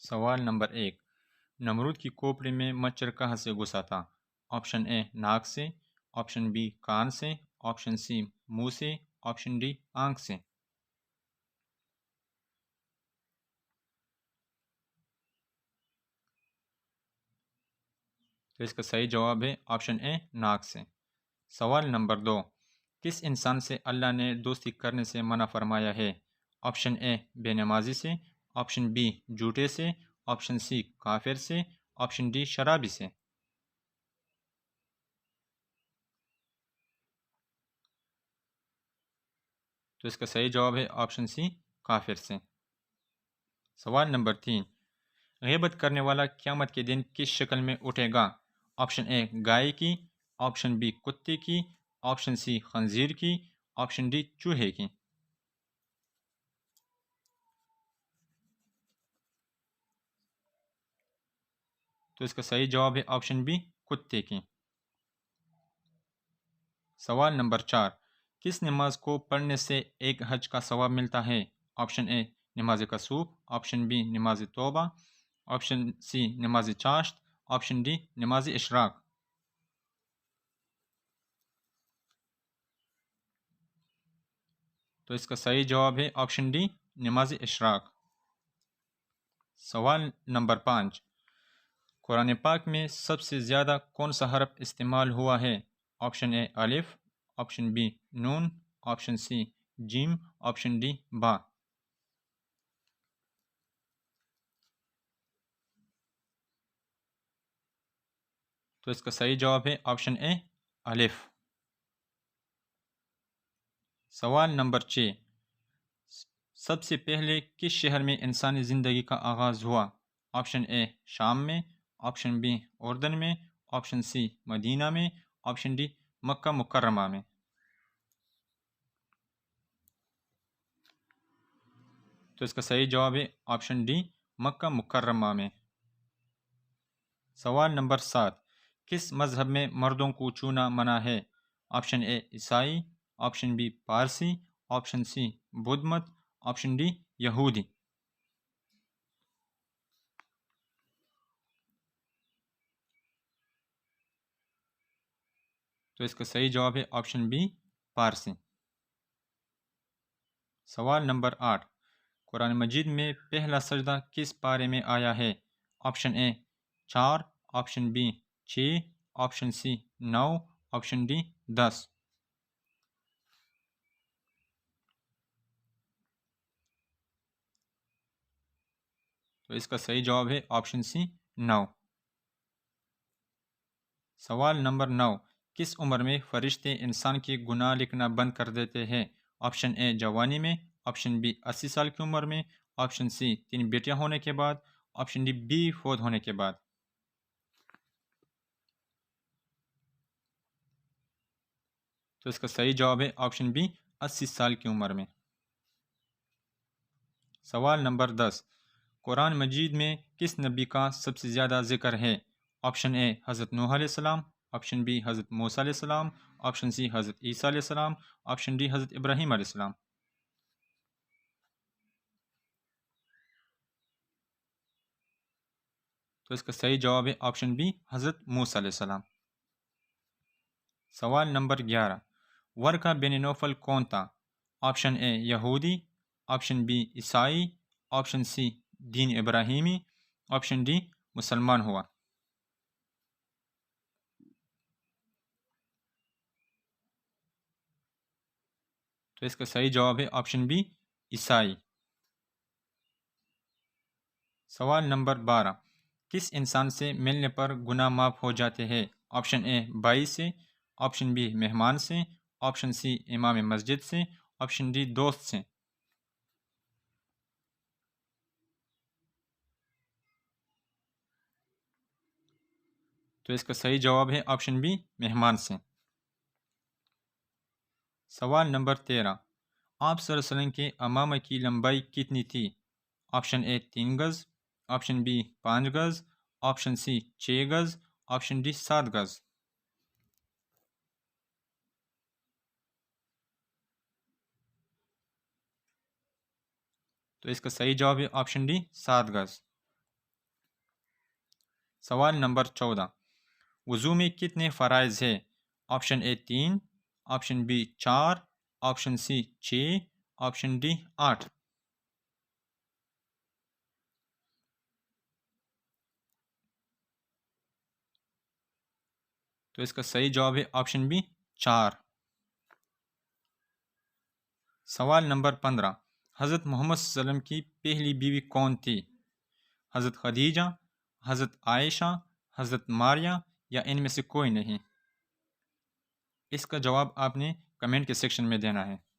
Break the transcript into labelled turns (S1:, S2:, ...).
S1: सवाल नंबर 1। नमरूद की खोपड़ी में मच्छर कहाँ से घुसा था? ऑप्शन ए नाक से, ऑप्शन बी कान से, ऑप्शन सी मुंह से, ऑप्शन डी आंख से। तो इसका सही जवाब है ऑप्शन ए नाक से। सवाल नंबर 2। किस इंसान से अल्लाह ने दोस्ती करने से मना फरमाया है? ऑप्शन ए बेनमाजी से, ऑप्शन बी झूठे से, ऑप्शन सी काफिर से, ऑप्शन डी शराबी से। तो इसका सही जवाब है ऑप्शन सी काफिर से। सवाल नंबर 3। गीबत करने वाला क़यामत के दिन किस शक्ल में उठेगा? ऑप्शन ए गाय की, ऑप्शन बी कुत्ते की, ऑप्शन सी खंजीर की, ऑप्शन डी चूहे की। तो इसका सही जवाब है ऑप्शन बी कुत्ते की। सवाल नंबर 4। किस नमाज को पढ़ने से एक हज का सवाब मिलता है? ऑप्शन ए नमाज कसूफ, ऑप्शन बी नमाज तौबा, ऑप्शन सी नमाज चाश्त, ऑप्शन डी नमाज इशराक। तो इसका सही जवाब है ऑप्शन डी नमाज इशराक। सवाल नंबर 5। कुरान पाक में सबसे ज़्यादा कौन सा हरफ इस्तेमाल हुआ है? ऑप्शन ए अलिफ, ऑप्शन बी नून, ऑप्शन सी जीम, ऑप्शन डी बा। तो इसका सही जवाब है ऑप्शन ए अलिफ। सवाल नंबर 6। सबसे पहले किस शहर में इंसानी ज़िंदगी का आगाज़ हुआ? ऑप्शन ए शाम में, ऑप्शन बी उर्दन में, ऑप्शन सी मदीना में, ऑप्शन डी मक्का मुकर्रमा में। तो इसका सही जवाब है ऑप्शन डी मक्का मुकर्रमा में। सवाल नंबर 7। किस मज़हब में मर्दों को छूना मना है? ऑप्शन ए ईसाई, ऑप्शन बी पारसी, ऑप्शन सी बुद्ध मत, ऑप्शन डी यहूदी। तो इसका सही जवाब है ऑप्शन बी पारसी। सवाल नंबर 8। कुरान मजीद में पहला सजदा किस पारे में आया है? Option A 4, option B 6, option C 9, option D 10। तो इसका सही जवाब है ऑप्शन सी 9। सवाल नंबर 9। किस उम्र में फरिश्ते इंसान के गुनाह लिखना बंद कर देते हैं? ऑप्शन ए जवानी में, ऑप्शन बी 80 साल की उम्र में, ऑप्शन सी 3 बेटियां होने के बाद, ऑप्शन डी बी फौत होने के बाद। तो इसका सही जवाब है ऑप्शन बी 80 साल की उम्र में। सवाल नंबर 10। कुरान मजीद में किस नबी का सबसे ज़्यादा जिक्र है? ऑप्शन ए हज़रत नूह अलैहिस्सलाम, ऑप्शन बी हज़रत मूसा अलैहिस्सलाम, ऑप्शन सी हज़रत ईसा अलैहिस्सलाम, ऑप्शन डी हज़रत इब्राहीम अलैहिस्सलाम। तो इसका सही जवाब है ऑप्शन बी हज़रत मूसा अलैहिस्सलाम। सवाल नंबर 11। वर्का बिन नौफल कौन था? ऑप्शन ए यहूदी, ऑप्शन बी ईसाई, ऑप्शन सी दीन इब्राहिमी, ऑप्शन डी मुसलमान हुआ। तो इसका सही जवाब है ऑप्शन बी ईसाई। सवाल नंबर 12। किस इंसान से मिलने पर गुनाह माफ़ हो जाते हैं? ऑप्शन ए भाई से, ऑप्शन बी मेहमान से, ऑप्शन सी इमाम मस्जिद से, ऑप्शन डी दोस्त से। तो इसका सही जवाब है ऑप्शन बी मेहमान से। सवाल नंबर 13। आप सल्लल्लाहु अलैहि वसल्लम के अमामा की लंबाई कितनी थी? ऑप्शन ए 3 गज़, ऑप्शन बी 5 गज़, ऑप्शन सी 6 गज़, ऑप्शन डी 7 गज़। तो इसका सही जवाब है ऑप्शन डी 7 गज़। सवाल नंबर 14, वज़ू में कितने फ़राइज़ है? Option A 3, option B 4, option C 6, option D 8। तो इसका सही जवाब है ऑप्शन बी 4। सवाल नंबर 15, हज़रत मोहम्मद सल्लल्लाहु अलैहि वसल्लम की पहली बीवी कौन थी? हज़रत खदीजा, हज़रत आयशा, हज़रत मारिया या इनमें से कोई नहीं? इसका जवाब आपने कमेंट के सेक्शन में देना है।